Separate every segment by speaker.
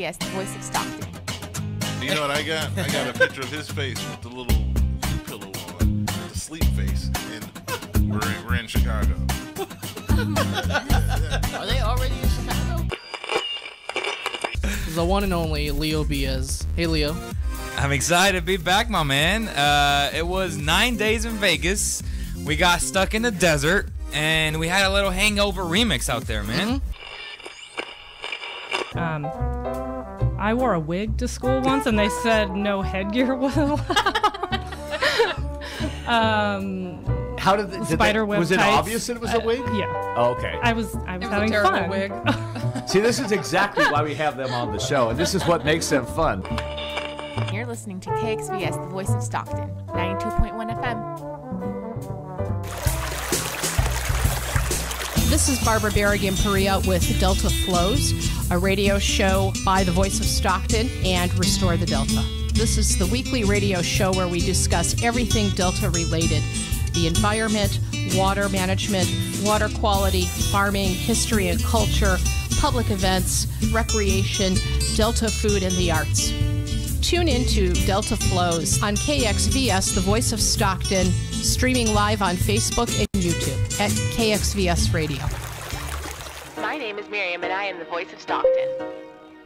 Speaker 1: KXVS, the voice of Stockton.
Speaker 2: You know what I got? I got a picture of his face with the little pillow on, the sleep face, and we're in Chicago.
Speaker 3: Are they already in Chicago?
Speaker 4: The one and only Leo Biaz. Hey, Leo.
Speaker 5: I'm excited to be back, my man. It was 9 days in Vegas. We got stuck in the desert, and we had a little hangover remix out there, man.
Speaker 6: I wore a wig to school once, and they said no headgear was allowed.
Speaker 3: How did the
Speaker 6: spider web
Speaker 3: was it
Speaker 6: tights.
Speaker 3: Obvious that it was a wig?
Speaker 6: Yeah.
Speaker 3: Oh, okay.
Speaker 6: I was having fun.
Speaker 7: Wig.
Speaker 3: See, this is exactly why we have them on the show, and this is what makes them fun.
Speaker 1: You're listening to KXVS, the voice of Stockton, 92.1 FM.
Speaker 8: This is Barbara Berrigan-Perea with Delta Flows, a radio show by the voice of Stockton and Restore the Delta. This is the weekly radio show where we discuss everything Delta related: the environment, water management, water quality, farming, history and culture, public events, recreation, Delta food, and the arts. Tune in to Delta Flows on KXVS, the voice of Stockton, streaming live on Facebook and YouTube at KXVS Radio.
Speaker 1: My name is Miriam, and I am the voice of Stockton.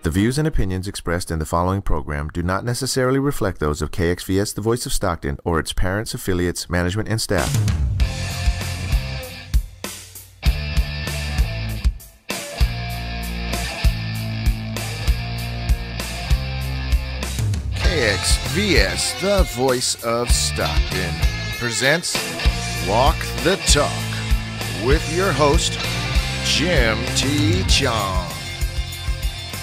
Speaker 9: The views and opinions expressed in the following program do not necessarily reflect those of KXVS, the voice of Stockton, or its parents, affiliates, management, and staff. KXVS, the voice of Stockton, presents Walk the Talk with your host, Jim T. Chong.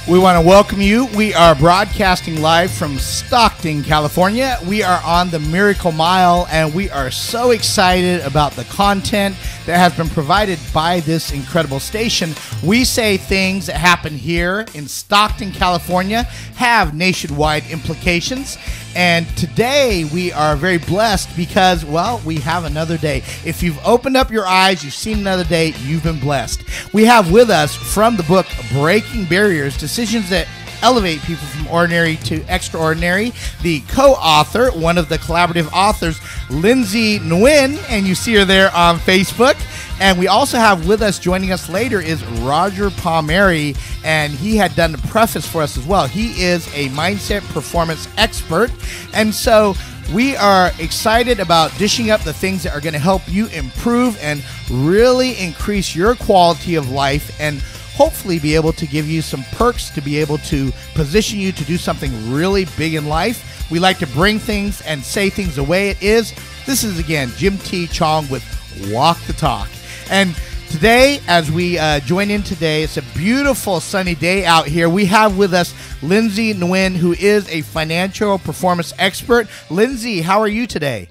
Speaker 10: We want to welcome you. We are broadcasting live from Stockton, California. We are on the Miracle Mile, and we are so excited about the content that has been provided by this incredible station. We say things that happen here in Stockton, California, have nationwide implications. And today we are very blessed because, well, we have another day. If you've opened up your eyes, you've seen another day, you've been blessed. We have with us from the book Breaking Barriers, Decisions That Elevate People from Ordinary to Extraordinary, the co-author, one of the collaborative authors, Lindsey Nguyen, and you see her there on Facebook. And we also have with us, joining us later, is Roger Palmieri, and he had done the preface for us as well. He is a mindset performance expert, and so we are excited about dishing up the things that are going to help you improve and really increase your quality of life, and hopefully be able to give you some perks to be able to position you to do something really big in life. We like to bring things and say things the way it is. This is, again, Jim T. Chong with Walk the Talk. And today, as we join in today, it's a beautiful sunny day out here. We have with us Lindsey Nguyen, who is a financial performance expert. Lindsey, how are you today?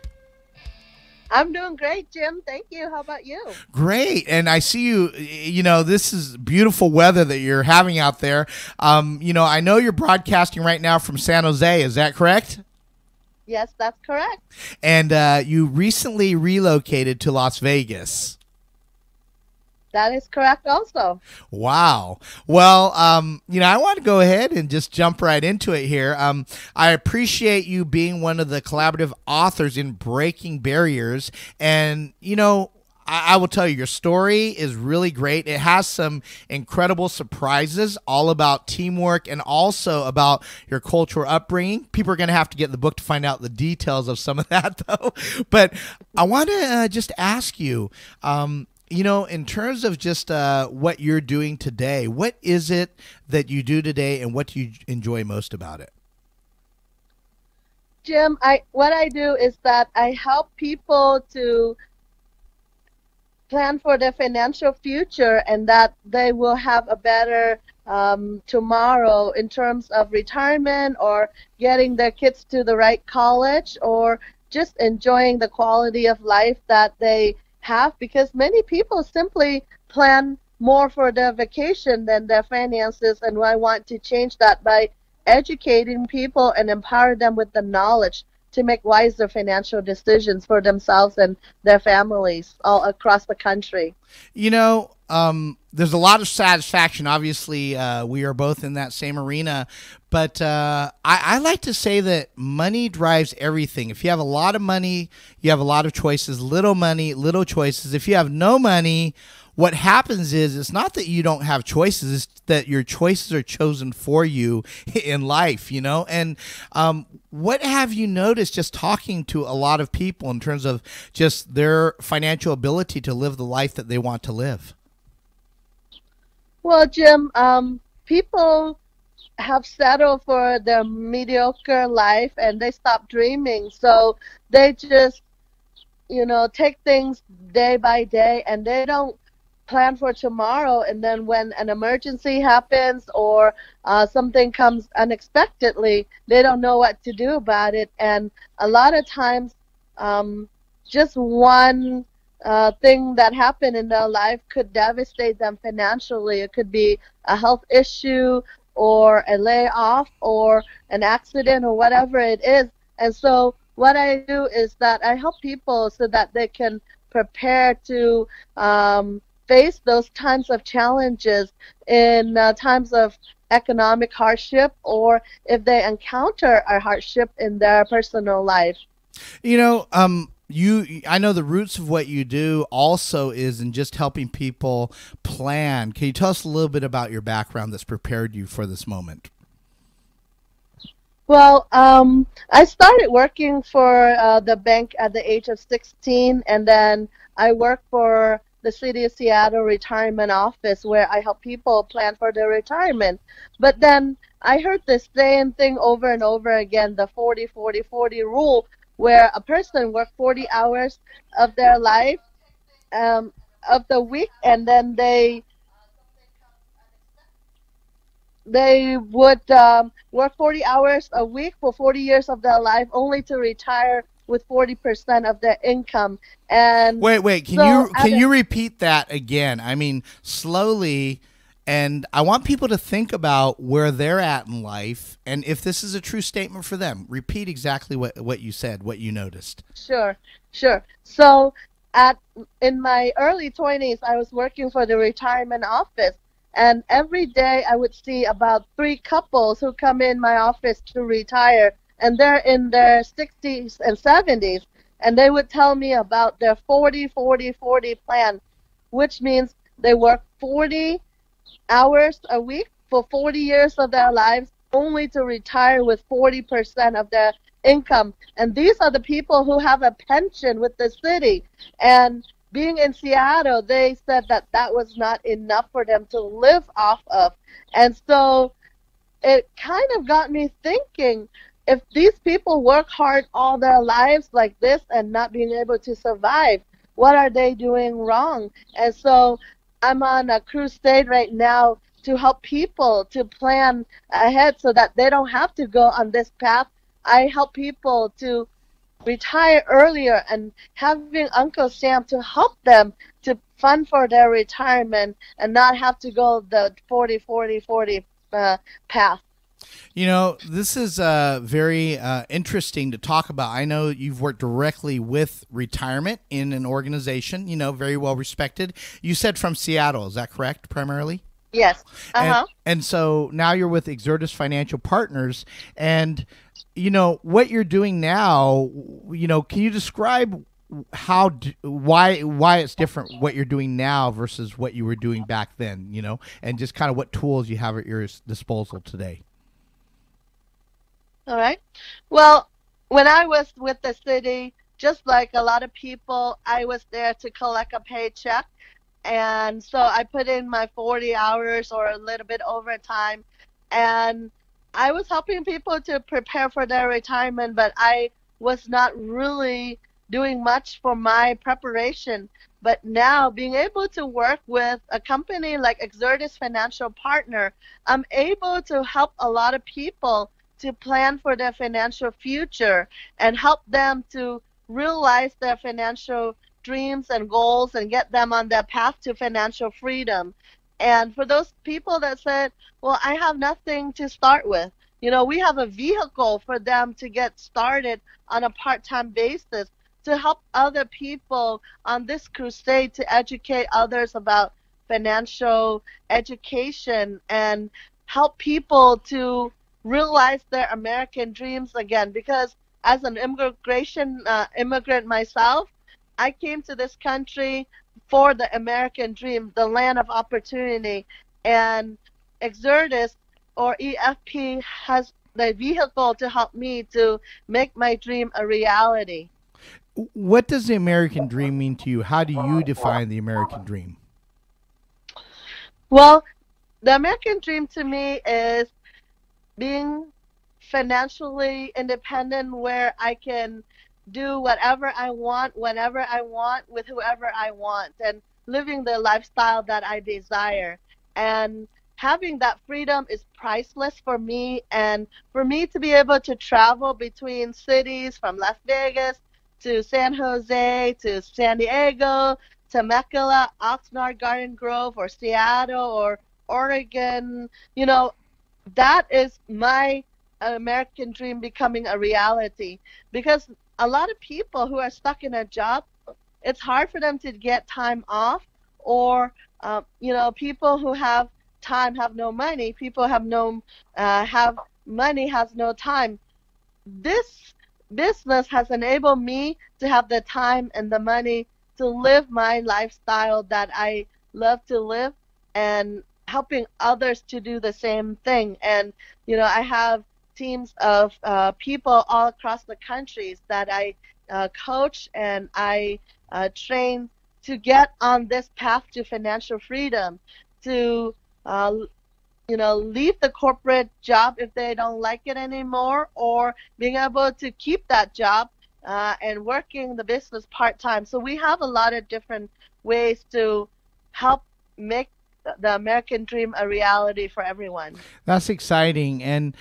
Speaker 11: I'm doing great, Jim. Thank you. How about you?
Speaker 10: Great. And I see you know, this is beautiful weather that you're having out there. You know, I know you're broadcasting right now from San Jose. Is that correct?
Speaker 11: Yes, that's correct.
Speaker 10: And you recently relocated to Las Vegas.
Speaker 11: That is correct also.
Speaker 10: Wow. Well, you know, I want to go ahead and just jump right into it here. I appreciate you being one of the collaborative authors in Breaking Barriers. And, you know, I will tell you, your story is really great. It has some incredible surprises, all about teamwork and also about your cultural upbringing. People are going to have to get the book to find out the details of some of that, though. But I want to just ask you, you know, in terms of just what you're doing today, what is it that you do today and what do you enjoy most about it?
Speaker 11: Jim, what I do is that I help people to plan for their financial future and that they will have a better tomorrow in terms of retirement or getting their kids to the right college or just enjoying the quality of life that they have, because many people simply plan more for their vacation than their finances, and I want to change that by educating people and empower them with the knowledge to make wiser financial decisions for themselves and their families all across the country.
Speaker 10: There's a lot of satisfaction. Obviously, we are both in that same arena. But I like to say that money drives everything. If you have a lot of money, you have a lot of choices. Little money, little choices. If you have no money, what happens is it's not that you don't have choices, it's that your choices are chosen for you in life, And what have you noticed just talking to a lot of people in terms of just their financial ability to live the life that they want to live?
Speaker 11: Well, Jim, people have settled for their mediocre life and they stop dreaming. So they just, take things day by day and they don't plan for tomorrow. And then when an emergency happens or something comes unexpectedly, they don't know what to do about it. And a lot of times, just one thing that happened in their life could devastate them financially. It could be a health issue or a layoff or an accident or whatever it is. And so what I do is that I help people so that they can prepare to face those kinds of challenges in times of economic hardship or if they encounter a hardship in their personal life.
Speaker 10: I know the roots of what you do also is in just helping people plan. Can you tell us a little bit about your background that's prepared you for this moment?
Speaker 11: Well, I started working for the bank at the age of 16, and then I worked for the City of Seattle Retirement Office where I help people plan for their retirement. But then I heard the same thing over and over again, the 40-40-40 rule, where a person worked 40 hours of their life, of the week, and then they would work 40 hours a week for 40 years of their life, only to retire with 40% of their income. And
Speaker 10: wait, can you repeat that again? I mean, slowly. And I want people to think about where they're at in life and if this is a true statement for them. Repeat exactly what you said, what you noticed.
Speaker 11: Sure. So in my early 20s, I was working for the retirement office. And every day I would see about 3 couples who come in my office to retire. And they're in their 60s and 70s. And they would tell me about their 40-40-40 plan, which means they work 40 hours a week for 40 years of their lives, only to retire with 40% of their income. And these are the people who have a pension with the city. And being in Seattle, they said that that was not enough for them to live off of. And so it kind of got me thinking, if these people work hard all their lives like this and not being able to survive, what are they doing wrong? And so I'm on a crusade right now to help people to plan ahead so that they don't have to go on this path. I help people to retire earlier and having Uncle Sam to help them to fund for their retirement and not have to go the 40-40-40 path.
Speaker 10: This is very interesting to talk about. I know you've worked directly with retirement in an organization, very well respected. You said from Seattle, is that correct, primarily?
Speaker 11: Yes.
Speaker 10: And so now you're with Exertus Financial Partners. And, what you're doing now, can you describe why it's different what you're doing now versus what you were doing back then, and just kind of what tools you have at your disposal today?
Speaker 11: All right. Well, when I was with the city, just like a lot of people, I was there to collect a paycheck. And so I put in my 40 hours or a little bit overtime. And I was helping people to prepare for their retirement, but I was not really doing much for my preparation. But now, being able to work with a company like Exertus Financial Partner, I'm able to help a lot of people to plan for their financial future and help them to realize their financial dreams and goals and get them on their path to financial freedom. And for those people that said, well, I have nothing to start with, we have a vehicle for them to get started on a part-time basis to help other people on this crusade to educate others about financial education and help people to realize their American dreams again. Because as an immigrant myself, I came to this country for the American dream, the land of opportunity, and Exertus or EFP has the vehicle to help me to make my dream a reality.
Speaker 10: What does the American dream mean to you? How do you define the American dream?
Speaker 11: Well, the American dream to me is being financially independent, where I can do whatever I want, whenever I want, with whoever I want, and living the lifestyle that I desire. And having that freedom is priceless for me. And for me to be able to travel between cities from Las Vegas to San Jose to San Diego to Temecula, Oxnard, Garden Grove, or Seattle, or Oregon, that is my American dream becoming a reality. Because a lot of people who are stuck in a job, it's hard for them to get time off, or people who have time have no money. People have money has no time. This business has enabled me to have the time and the money to live my lifestyle that I love to live, and helping others to do the same thing. And I have teams of people all across the countries that I coach and I train to get on this path to financial freedom, to leave the corporate job if they don't like it anymore, or being able to keep that job and working the business part-time. So we have a lot of different ways to help make the American dream a reality for everyone.
Speaker 10: That's exciting. And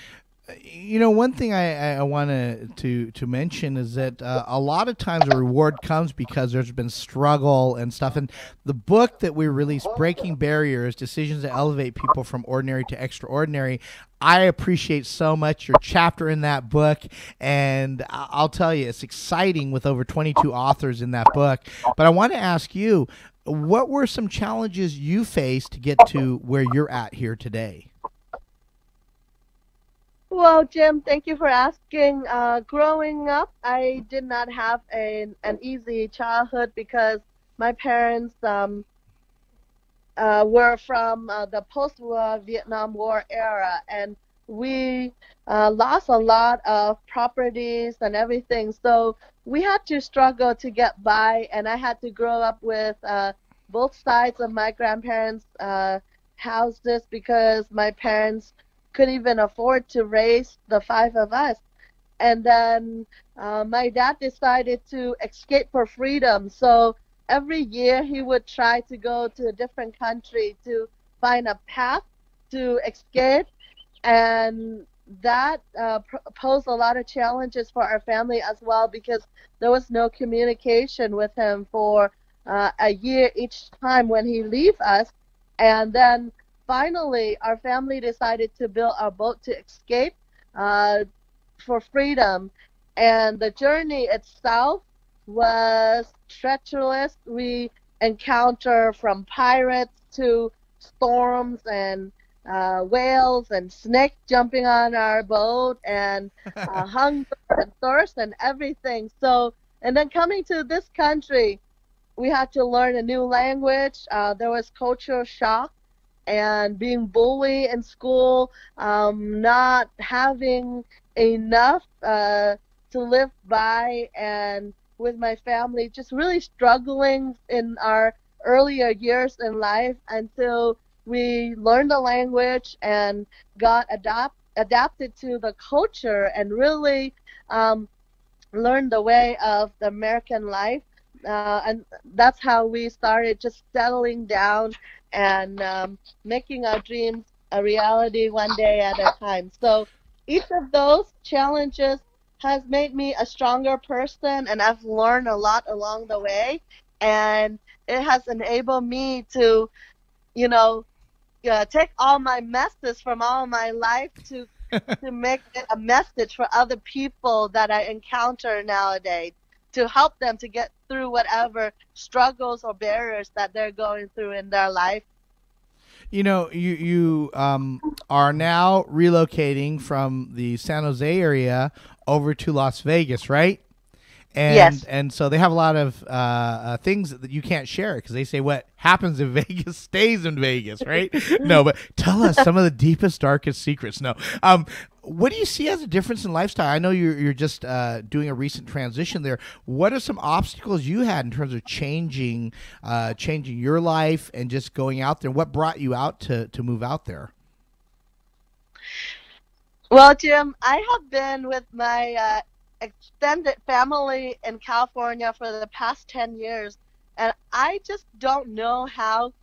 Speaker 10: one thing I wanted to mention is that a lot of times a reward comes because there's been struggle and stuff. And the book that we released, Breaking Barriers, Decisions that Elevate People from Ordinary to Extraordinary, I appreciate so much your chapter in that book. And I'll tell you, it's exciting with over 22 authors in that book. But I want to ask you, what were some challenges you faced to get to where you're at here today?
Speaker 11: Well, Jim, thank you for asking. Growing up, I did not have an easy childhood because my parents were from the post-Vietnam War era, and we lost a lot of properties and everything. So we had to struggle to get by, and I had to grow up with both sides of my grandparents' houses because my parents couldn't even afford to raise the 5 of us. And then my dad decided to escape for freedom. So every year he would try to go to a different country to find a path to escape. And that posed a lot of challenges for our family as well, because there was no communication with him for a year each time when he leave us. And then finally, our family decided to build a boat to escape for freedom. And the journey itself was treacherous. We encountered from pirates to storms and whales and snakes jumping on our boat, and hunger and thirst and everything. So, and then coming to this country, we had to learn a new language. There was cultural shock, and being bullied in school, not having enough to live by, and with my family just really struggling in our earlier years in life until we learned the language and got adapted to the culture and really learned the way of the American life. And that's how we started just settling down and making our dreams a reality one day at a time. So each of those challenges has made me a stronger person, and I've learned a lot along the way, and it has enabled me to, take all my messes from all my life to to make it a message for other people that I encounter nowadays, to help them to get through whatever struggles or barriers that they're going through in their life.
Speaker 10: You know, you are now relocating from the San Jose area over to Las Vegas, right? And,
Speaker 11: yes.
Speaker 10: And so they have a lot of things that you can't share because they say what happens in Vegas stays in Vegas, right? No, but tell us some of the deepest, darkest secrets. No. What do you see as a difference in lifestyle? I know you're just doing a recent transition there. What are some obstacles you had in terms of changing your life and just going out there? What brought you out to move out there?
Speaker 11: Well, Jim, I have been with my extended family in California for the past 10 years, and I just don't know how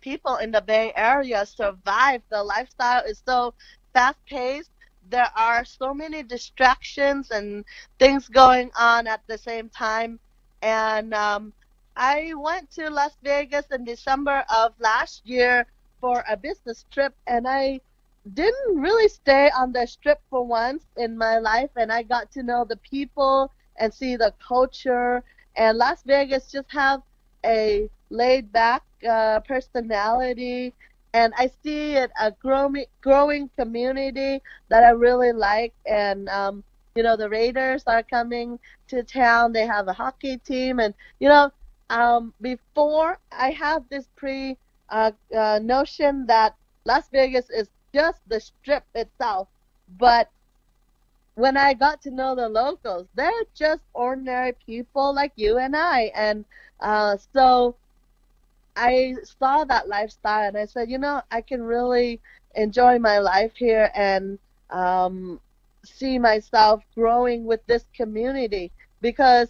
Speaker 11: people in the Bay Area survive. The lifestyle is so fast-paced. There are so many distractions and things going on at the same time. And I went to Las Vegas in December of last year for a business trip, and I didn't really stay on the strip for once in my life, and I got to know the people and see the culture. And Las Vegas just have a laid-back personality, and I see it a growing community that I really like. And you know, the Raiders are coming to town. They have a hockey team, and you know, before I had this notion that Las Vegas is just the strip itself, but when I got to know the locals, they're just ordinary people like you and I. And so I saw that lifestyle, and I said, you know, I can really enjoy my life here and see myself growing with this community, because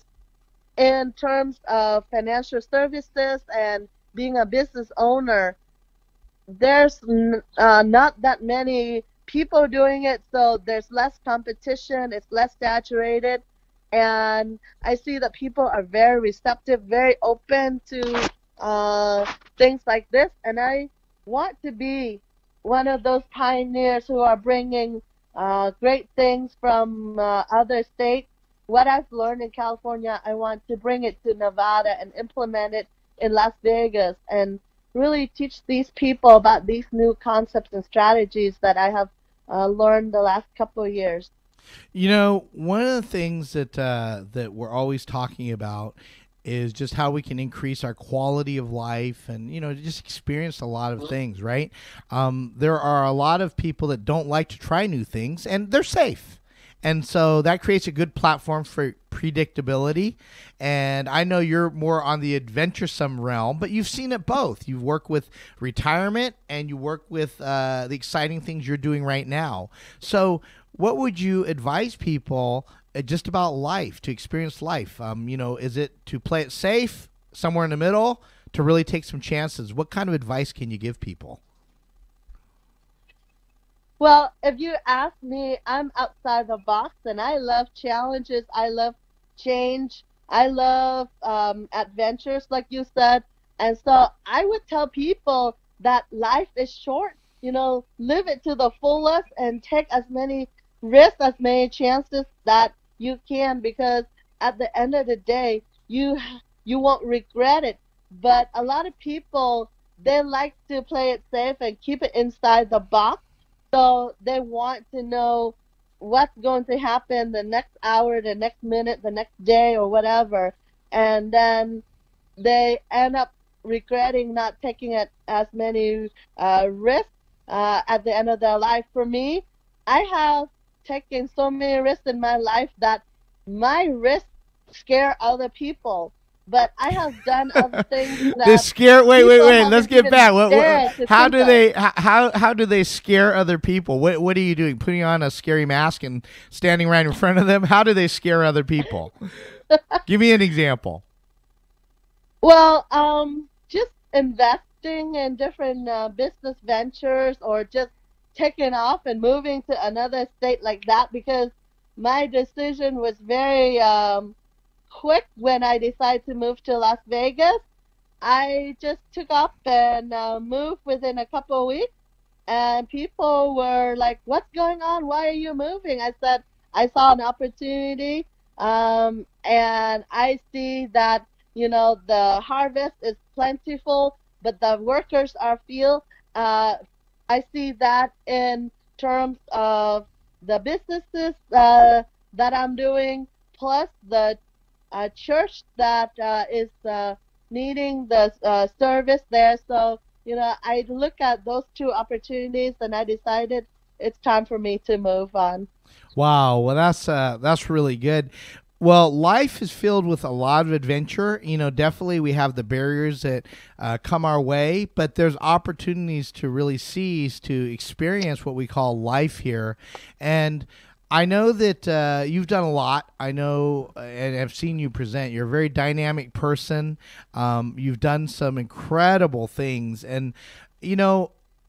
Speaker 11: in terms of financial services and being a business owner, there's not that many people doing it, so there's less competition, it's less saturated, and I see that people are very receptive, very open to things like this, and I want to be one of those pioneers who are bringing great things from other states. What I've learned in California, I want to bring it to Nevada and implement it in Las Vegas and really teach these people about these new concepts and strategies that I have learned the last couple of years.
Speaker 10: You know, one of the things that we're always talking about is just how we can increase our quality of life and, you know, just experience a lot of things, right? There are a lot of people that don't like to try new things, and they're safe. And so that creates a good platform for predictability. And I know you're more on the adventuresome realm, but you've seen it both. You work with retirement and you work with the exciting things you're doing right now. So what would you advise people just about life, to experience life? You know, is it to play it safe, somewhere in the middle, to really take some chances? What kind of advice can you give people?
Speaker 11: Well, if you ask me, I'm outside the box, and I love challenges. I love change. I love adventures, like you said. And so I would tell people that life is short. You know, live it to the fullest and take as many risks, as many chances that you can, because at the end of the day, you won't regret it. But a lot of people, they like to play it safe and keep it inside the box. So they want to know what's going to happen the next hour, the next minute, the next day, or whatever. And then they end up regretting not taking as many risks at the end of their life. For me, I have taken so many risks in my life that my risks scare other people. But I have done other things that
Speaker 10: wait. Let's get back. How do they scare other people? What are you doing? Putting on a scary mask and standing right in front of them? How do they scare other people? Give me an example.
Speaker 11: Well, just investing in different business ventures, or just taking off and moving to another state like that, because my decision was very quick when I decided to move to Las Vegas. I just took up and moved within a couple of weeks, and people were like, "What's going on? Why are you moving?" I said, "I saw an opportunity, and I see that the harvest is plentiful, but the workers are few. I see that in terms of the businesses that I'm doing, plus the church that is needing the service there. So, I look at those two opportunities, and I decided it's time for me to move on."
Speaker 10: Wow, well that's really good. Well, life is filled with a lot of adventure. Definitely we have the barriers that come our way, but there's opportunities to really seize, to experience what we call life here. And I know that you've done a lot. I know and have seen you present. You're a very dynamic person. You've done some incredible things. And,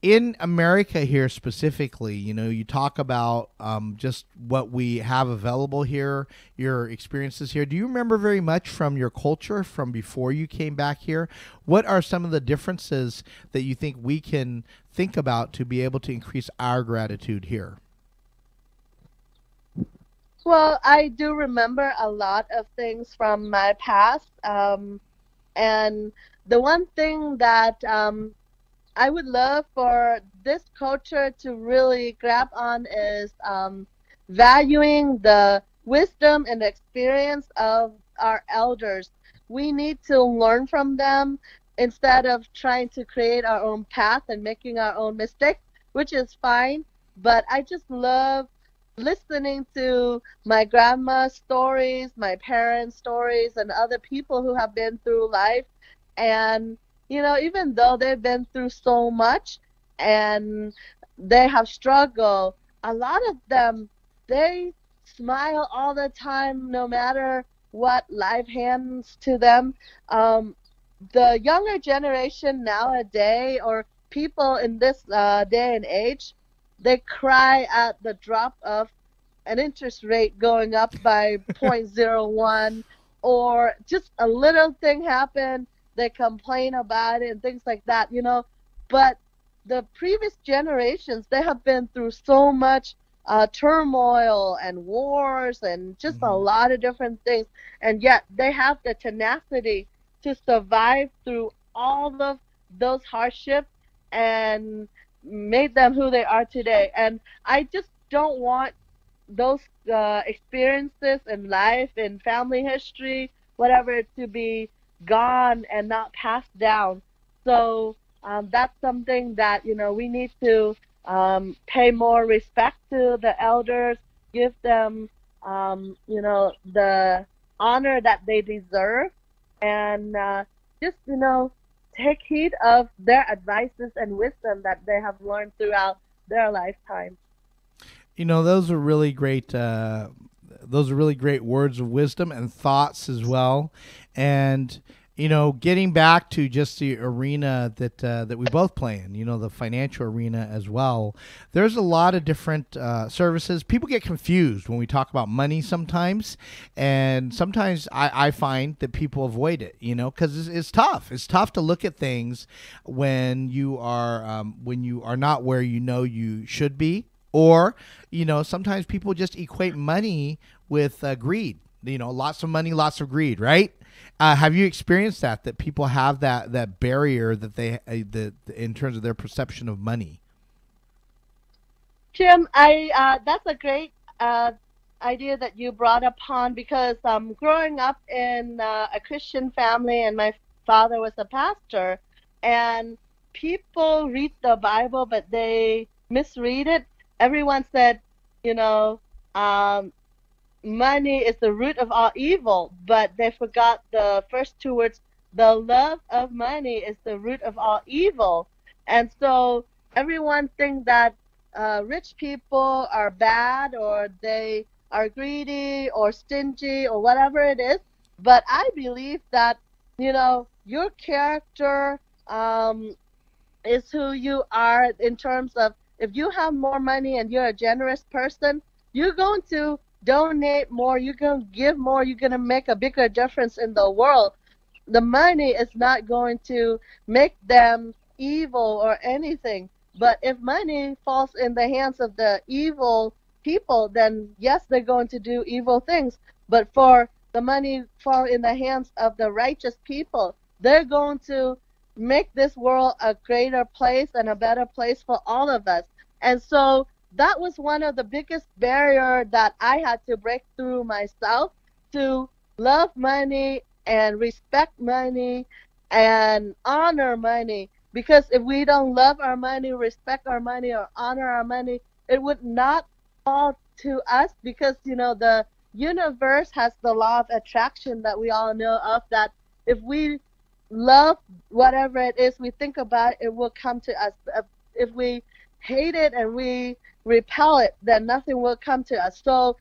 Speaker 10: in America here specifically, you talk about just what we have available here, your experiences here. Do you remember very much from your culture from before you came back here? What are some of the differences that you think we can think about to be able to increase our gratitude here?
Speaker 11: Well, I do remember a lot of things from my past. And the one thing that I would love for this culture to really grab on is valuing the wisdom and experience of our elders. We need to learn from them instead of trying to create our own path and making our own mistakes, which is fine. But I just love listening to my grandma's stories, my parents' stories, and other people who have been through life. And even though they've been through so much and they have struggled, a lot of them, they smile all the time no matter what life hands to them. The younger generation nowadays, or people in this day and age, they cry at the drop of an interest rate going up by 0.01, or just a little thing happen, they complain about it and things like that, But the previous generations, they have been through so much turmoil and wars and just a lot of different things, and yet they have the tenacity to survive through all of those hardships and made them who they are today. And I just don't want those experiences in life, in family history, whatever, to be gone and not passed down. So that's something that we need to pay more respect to the elders, give them the honor that they deserve, and just take heed of their advices and wisdom that they have learned throughout their lifetime.
Speaker 10: Those are really great. Those are really great words of wisdom and thoughts as well. And getting back to just the arena that we both play in, the financial arena as well. There's a lot of different services. People get confused when we talk about money sometimes, and sometimes I find that people avoid it, because it's tough. It's tough to look at things when you are not where you should be, or sometimes people just equate money with greed. Lots of money, lots of greed, right? Have you experienced that people have that barrier that they in terms of their perception of money?
Speaker 11: Jim, that's a great idea that you brought upon, because growing up in a Christian family, and my father was a pastor, and people read the Bible but they misread it. Everyone said, money is the root of all evil, but they forgot the first two words. The love of money is the root of all evil. And so everyone thinks that rich people are bad, or they are greedy or stingy or whatever it is. But I believe that, your character is who you are, in terms of, if you have more money and you're a generous person, you're going to donate more, you're going to give more, you're going to make a bigger difference in the world. The money is not going to make them evil or anything. But if money falls in the hands of the evil people, then yes, they're going to do evil things. But for the money fall in the hands of the righteous people, they're going to make this world a greater place and a better place for all of us. And so that was one of the biggest barrier that I had to break through myself, to love money and respect money and honor money. Because if we don't love our money, respect our money, or honor our money, it would not fall to us, because, you know, the universe has the law of attraction that we all know of, that if we love whatever it is we think about, it will come to us. If we hate it and we repel it, then nothing will come to us. So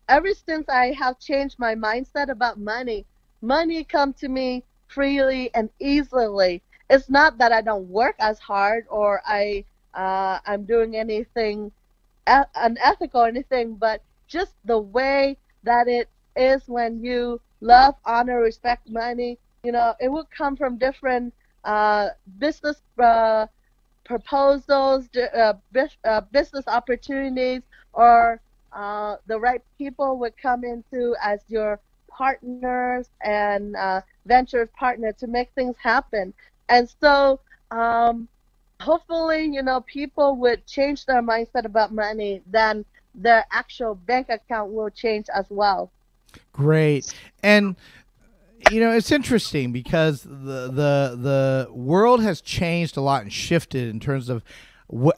Speaker 11: ever since I have changed my mindset about money, money come to me freely and easily. It's not that I don't work as hard, or I'm doing anything unethical or anything, but just the way that it is when you love, honor, respect money, you know, it will come from different business proposals, business opportunities, or the right people would come into as your partners and venture partner to make things happen. And so hopefully, you know, people would change their mindset about money, then their actual bank account will change as well.
Speaker 10: Great. And you know, it's interesting because the world has changed a lot and shifted in terms of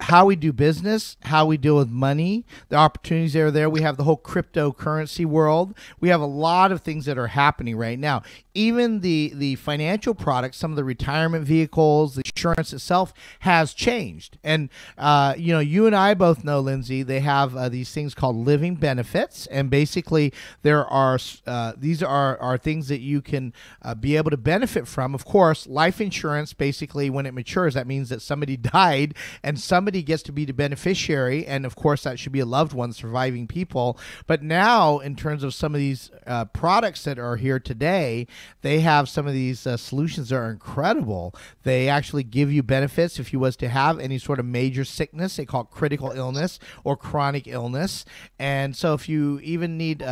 Speaker 10: how we do business, how we deal with money, the opportunities that are there. We have the whole cryptocurrency world. We have a lot of things that are happening right now. Even the financial products, some of the retirement vehicles, the insurance itself has changed. And, you know, you and I both know, Lindsey, they have these things called living benefits. And basically there are, these are things that you can be able to benefit from. Of course, life insurance, basically when it matures, that means that somebody died and somebody gets to be the beneficiary. And of course that should be a loved one, surviving people. But now in terms of some of these products that are here today, they have some of these solutions that are incredible. They actually give you benefits if you was to have any sort of major sickness. They call it critical illness or chronic illness. And so if you even need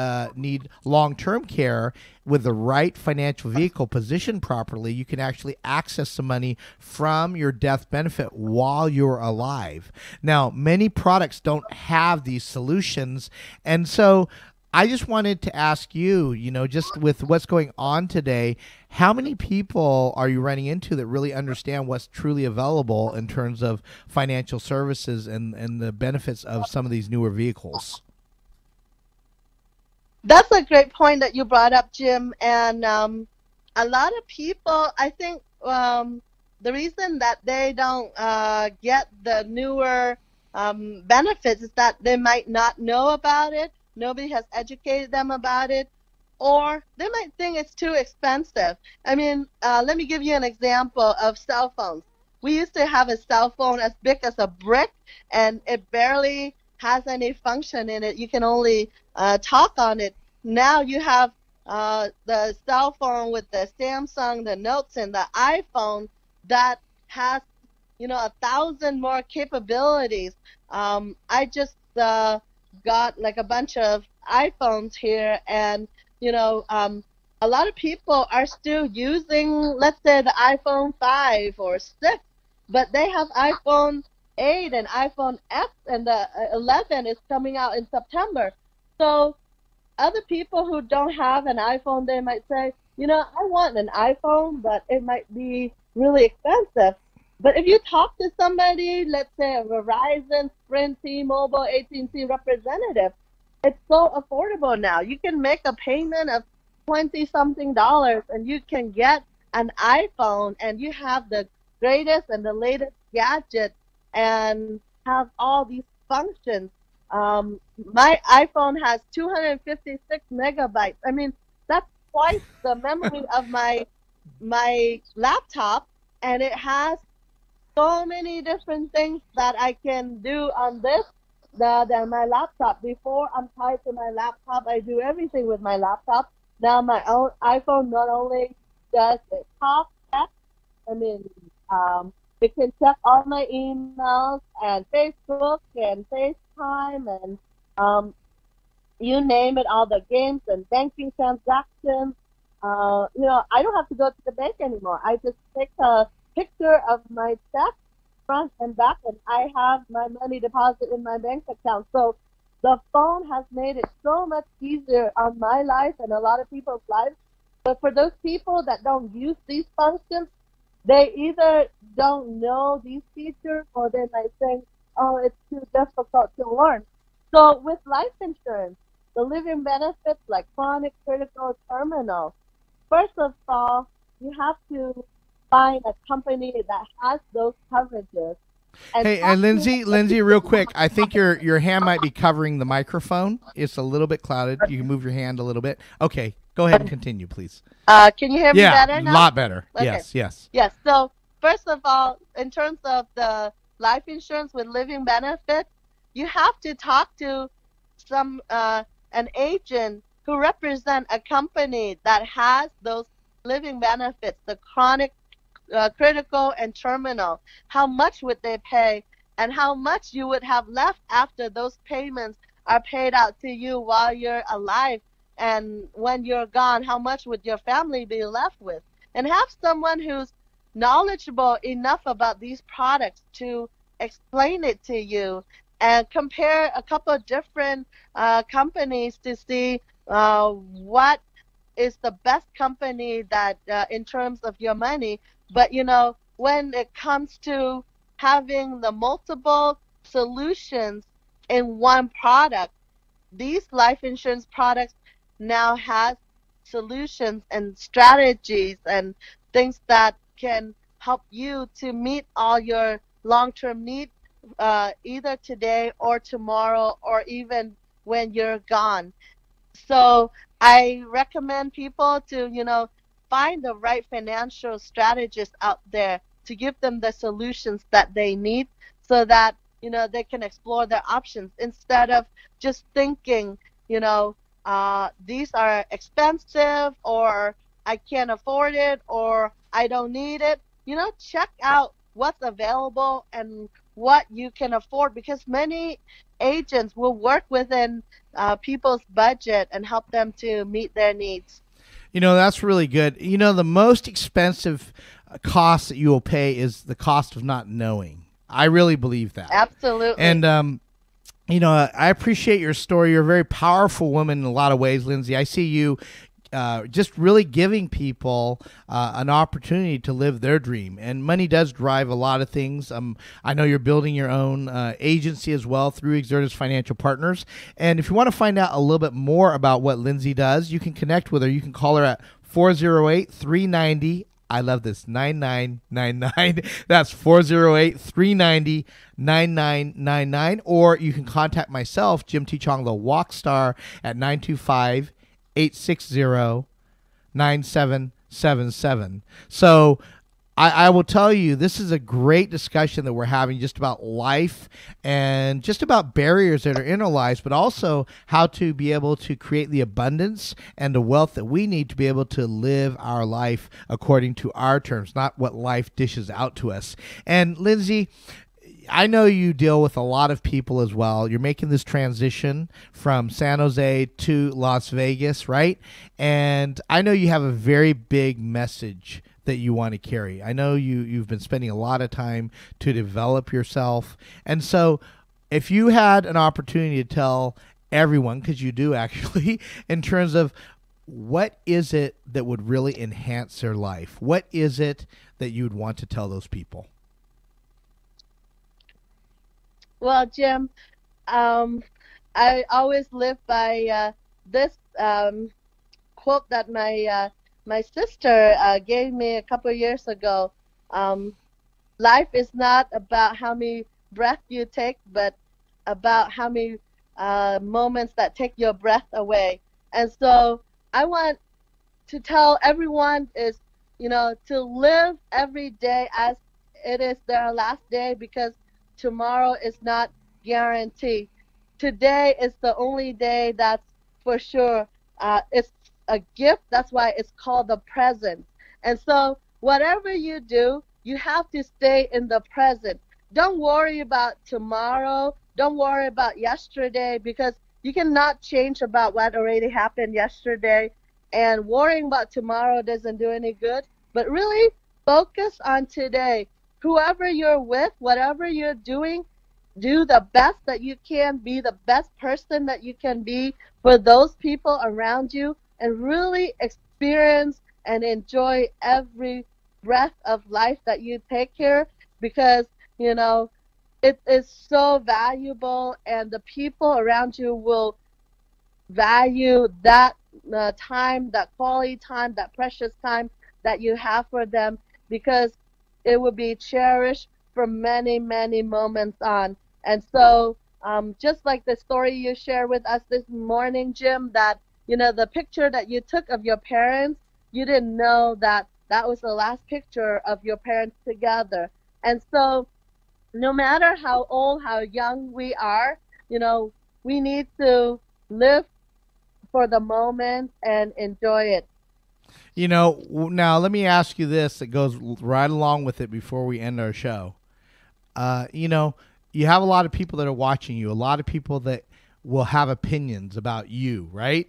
Speaker 10: long-term care with the right financial vehicle positioned properly, you can actually access some money from your death benefit while you're alive. Now, many products don't have these solutions. And so I just wanted to ask you, you know, just with what's going on today, how many people are you running into that really understand what's truly available in terms of financial services and the benefits of some of these newer vehicles?
Speaker 11: That's a great point that you brought up, Jim. And a lot of people, I think the reason that they don't get the newer benefits is that they might not know about it. Nobody has educated them about it, or they might think it's too expensive. I mean, let me give you an example of cell phones. We used to have a cell phone as big as a brick, and it barely has any function in it. You can only talk on it. Now you have the cell phone with the Samsung, the Notes, and the iPhone that has, you know, 1,000 more capabilities. I just got like a bunch of iPhones here, and you know, a lot of people are still using, let's say, the iPhone 5 or 6, but they have iPhone 8 and iPhone X, and the 11 is coming out in September. So other people who don't have an iPhone, they might say, you know, I want an iPhone, but it might be really expensive. But if you talk to somebody, let's say a Verizon, Sprint, T-Mobile, AT&T representative, it's so affordable now. You can make a payment of $20-something, and you can get an iPhone, and you have the greatest and the latest gadget and have all these functions. My iPhone has 256 megabytes. I mean, that's twice the memory of my laptop, and it has so many different things that I can do on this than my laptop. Before, I'm tied to my laptop. I do everything with my laptop. Now my own iPhone not only does it talk, text, I mean, You can check all my emails and Facebook and FaceTime and you name it, all the games and banking transactions. I don't have to go to the bank anymore. I just take a picture of my check, front and back, and I have my money deposited in my bank account. So the phone has made it so much easier on my life and a lot of people's lives. But for those people that don't use these functions, they either don't know these features or they might think, oh, it's too difficult to learn. So with life insurance, the living benefits like chronic, critical, terminal, first of all, you have to find a company that has those coverages.
Speaker 10: And Lindsey, real quick, I think your hand might be covering the microphone. It's a little bit clouded. You can move your hand a little bit. Okay, go ahead and continue, please.
Speaker 11: Can you hear me better now?
Speaker 10: Yeah, a lot better.
Speaker 11: Okay.
Speaker 10: Yes.
Speaker 11: Yes, so first of all, in terms of the life insurance with living benefits, you have to talk to an agent who represent a company that has those living benefits, the chronic, critical, and terminal. How much would they pay, and how much you would have left after those payments are paid out to you while you're alive, and when you're gone, how much would your family be left with? And have someone who's knowledgeable enough about these products to explain it to you and compare a couple of different companies to see what is the best company that in terms of your money. But when it comes to having the multiple solutions in one product, these life insurance products now have solutions and strategies and things that can help you to meet all your long-term needs, either today or tomorrow or even when you're gone. So I recommend people to, find the right financial strategist out there to give them the solutions that they need so that, they can explore their options instead of just thinking, these are expensive or I can't afford it or I don't need it. Check out what's available and what you can afford, because many agents will work within people's budget and help them to meet their needs.
Speaker 10: That's really good. The most expensive cost that you will pay is the cost of not knowing. I really believe that.
Speaker 11: Absolutely.
Speaker 10: And, I appreciate your story. You're a very powerful woman in a lot of ways, Lindsey. I see you just really giving people an opportunity to live their dream. And money does drive a lot of things. I know you're building your own agency as well through Exertus Financial Partners. And if you want to find out a little bit more about what Lindsey does, you can connect with her. You can call her at 408-390. I love this, 9999. That's 408-390-9999. Or you can contact myself, Jim T. Chong, the Wokstar, at 925-860-9777. So I will tell you, this is a great discussion that we're having just about life and just about barriers that are in our lives, but also how to be able to create the abundance and the wealth that we need to be able to live our life according to our terms, not what life dishes out to us. And Lindsey, I know you deal with a lot of people as well. You're making this transition from San Jose to Las Vegas, right? And I know you have a very big message that you want to carry. I know you've been spending a lot of time to develop yourself. And so if you had an opportunity to tell everyone, because you do actually, in terms of what is it that would really enhance their life? What is it that you would want to tell those people?
Speaker 11: Well, Jim, I always live by this quote that my sister gave me a couple of years ago. Life is not about how many breaths you take, but about how many moments that take your breath away. And so I want to tell everyone is, to live every day as it is their last day, because tomorrow is not guaranteed. Today is the only day that's for sure. It's a gift. That's why it's called the present. And so whatever you do, you have to stay in the present. Don't worry about tomorrow. Don't worry about yesterday, because you cannot change about what already happened yesterday. And worrying about tomorrow doesn't do any good. But really focus on today. Whoever you're with, whatever you're doing, do the best that you can, be the best person that you can be for those people around you, and really experience and enjoy every breath of life that you take here, because, you know, it is so valuable, and the people around you will value that time, that quality time, that precious time that you have for them, because it will be cherished for many, many moments on. And so just like the story you shared with us this morning, Jim, that, you know, the picture that you took of your parents, you didn't know that that was the last picture of your parents together. And so no matter how old, how young we are, you know, we need to live for the moment and enjoy it.
Speaker 10: You know, now let me ask you this that goes right along with it before we end our show. You know, you have a lot of people that are watching you, a lot of people that will have opinions about you, right?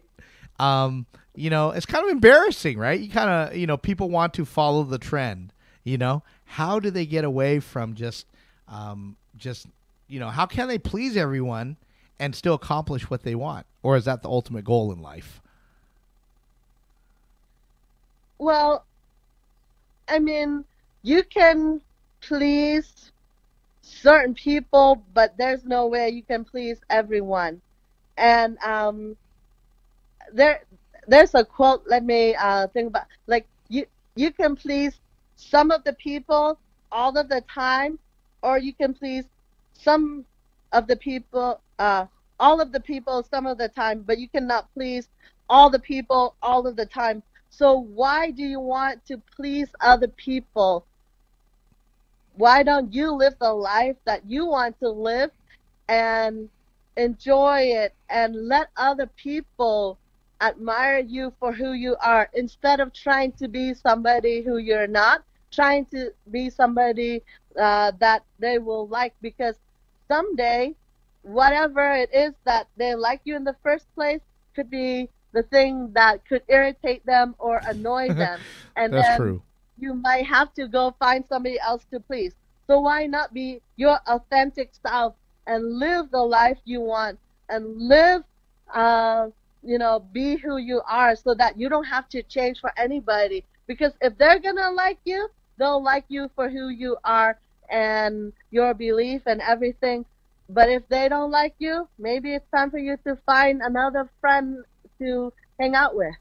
Speaker 10: You know, it's kind of embarrassing, right? You kind of, you know, people want to follow the trend, you know? How do they get away from just, you know, how can they please everyone and still accomplish what they want? Or is that the ultimate goal in life?
Speaker 11: Well, I mean, you can please certain people, but there's no way you can please everyone. And there's a quote, let me think about, like, you can please some of the people all of the time, or you can please some of the people, all of the people some of the time, but you cannot please all the people all of the time. So why do you want to please other people? Why don't you live the life that you want to live and enjoy it, and let other people admire you for who you are, instead of trying to be somebody who you're not, trying to be somebody that they will like, because someday whatever it is that they like you in the first place could be the thing that could irritate them or annoy them. And
Speaker 10: That's
Speaker 11: then
Speaker 10: true.
Speaker 11: you might have to go find somebody else to please. So why not be your authentic self and live the life you want, and live, you know, be who you are, so that you don't have to change for anybody. Because if they're going to like you, they'll like you for who you are and your belief and everything. But if they don't like you, maybe it's time for you to find another friend to hang out with.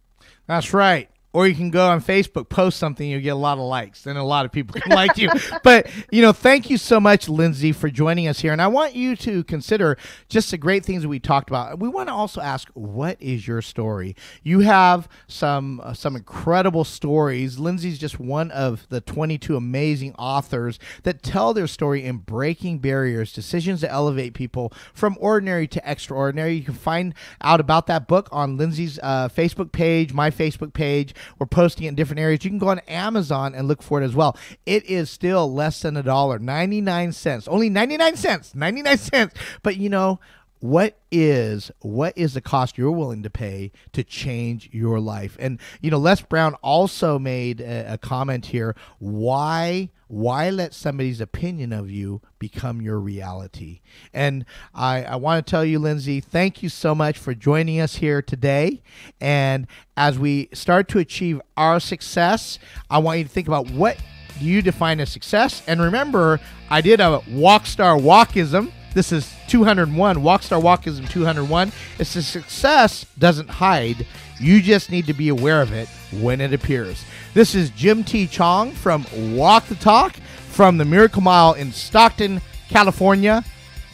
Speaker 10: That's right. Or you can go on Facebook, post something, you'll get a lot of likes, and a lot of people can like you. But, you know, thank you so much, Lindsey, for joining us here. And I want you to consider just the great things that we talked about. We want to also ask, what is your story? You have some incredible stories. Lindsey's just one of the 22 amazing authors that tell their story in breaking barriers, decisions that elevate people from ordinary to extraordinary. You can find out about that book on Lindsey's Facebook page, my Facebook page. We're posting it in different areas. You can go on Amazon and look for it as well. It is still less than $1, 99 cents, only 99 cents, 99 cents. But you know, what is the cost you're willing to pay to change your life? And, you know, Les Brown also made a comment here. Why let somebody's opinion of you become your reality? And I want to tell you, Lindsey, thank you so much for joining us here today. And as we start to achieve our success, I want you to think about, what do you define as success? And remember, I did a Wokstar Walkism. This is 201, Wokstar Walkism 201. It's a success doesn't hide. You just need to be aware of it when it appears. This is Jim T. Chong from Walk the Talk from the Miracle Mile in Stockton, California,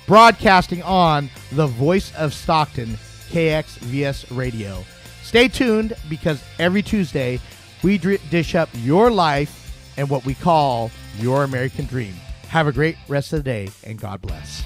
Speaker 10: broadcasting on the Voice of Stockton, KXVS Radio. Stay tuned, because every Tuesday we dish up your life and what we call your American dream. Have a great rest of the day, and God bless.